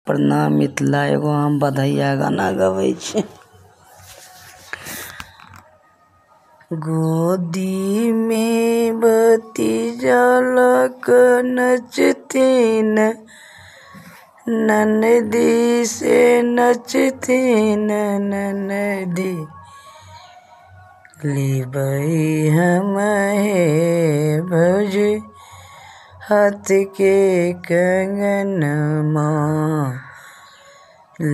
प्रणाम मिथिला। एगो हम बधैया गाना गबै छी। गोदी में भतीजा लक नचथिन, ननदी से नचथिन ननदी। लेबै हम हे भौजी हाथ के कंगनमा,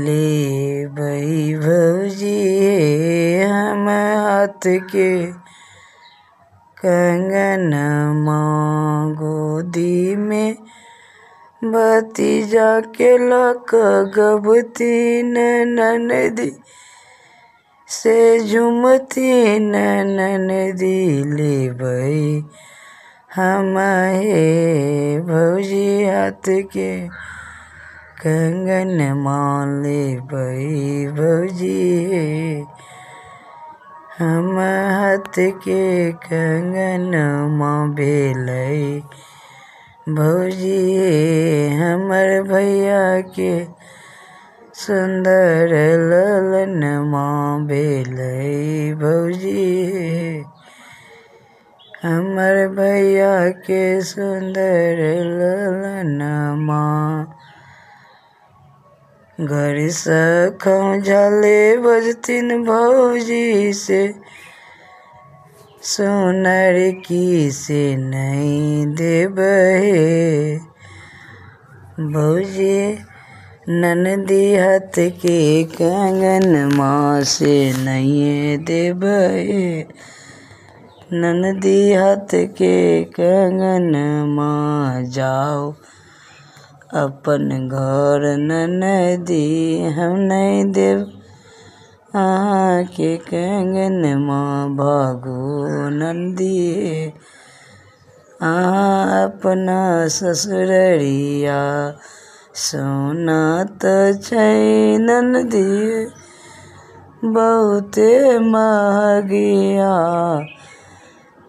लेबै भौजी हम हाथ के कंगनमा। गोदी में भतीजा के लक गबथिन, ननदी से झुमथिन ननदी। लेबै हम हे भौजी हाथ के कंगनमा, लेबै भौजी हम हाथ के कंगनमा। भेलै भौजी हमर भैया के सुंदर ललनमा, भेलै भौजी हमर भैया के सुंदर ललनमा। घर से खौंझाले बजथिन भौजी से, सोनर की से नहीं देबै भौजी ननदी हाथ के कंगनमा, से नहीं देबै ननदी हाथ के कंगनमा। जाओ अपन घर ननदी, हम नहीं देव अहाँ के कंगनमा। भागो ननदी अहाँ अपना ससुररिया, सोना त छै ननदी बहुते महगिया।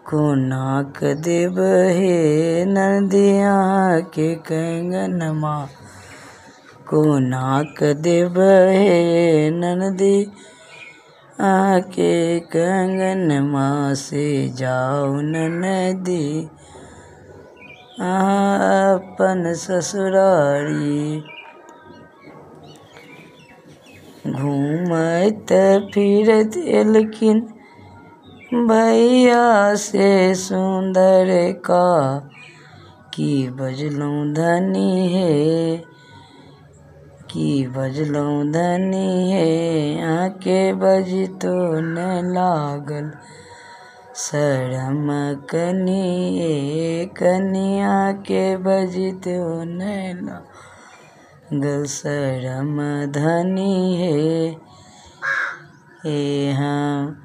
कोना क देब हे ननदी अहाँ के कंगनमा, कोना क देब हे ननदी अहाँ के कंगनमा। से जाओ ननदी अहाँ अपन ससुरारी, घूमैत फिरैत एलखिन भैया से सुंदर का। की बजलौं धनी हे, की बजलौं धनी हे, आके बजितो न लागल शरम कनिए कनिया के बजितो न लागल शरम धनी हे हम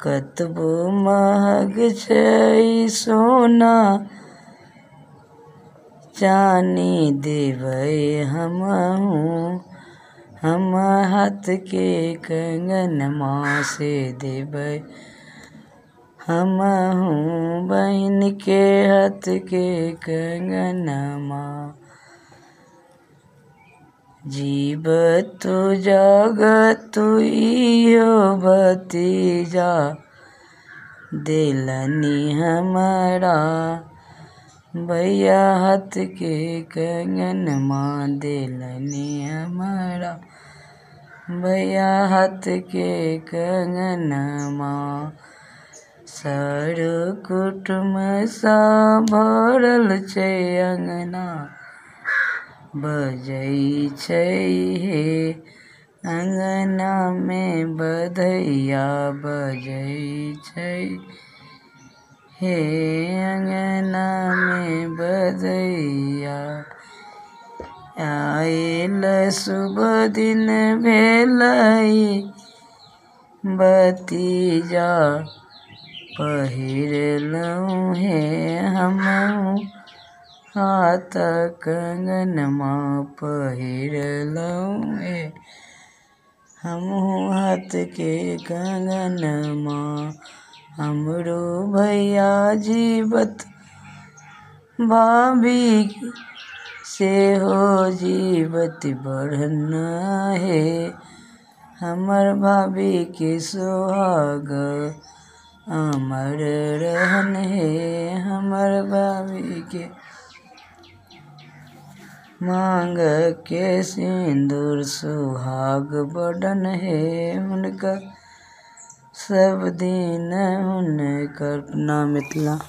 कतबो महग छै सोना चानी देबै हमहू हम हाथ के कंगनमा। से देबै हमहू बहिन के हाथ के कंगनमा। जीव तू जागतु इहो भतीजा, देलनी हमरा भैया हाथ के कंगनमा। देलनी हमरा भैया हाथ के कंगनमा। सर कुटुम सा भरल छै अंगना, बजै छै हे अंगना में बधैया, बजै छै हे अंगना में बधैया। आयल शुभ दिन भेलै भतीजा, पहिरलौं हे हमहू हाथ कंगनमा। पहिरलौं हे हमहू हाथ के कंगनमा। हमरो भैया जीवत भाभी से हो जीवति बढ़न हे। हमर भाभी के सुहाग अमर रहन हे। हमर भाभी के मांग के सिंदूर सुहाग बढ़न हे। हुनकर सब दिन हुनकर नाम मिथिला।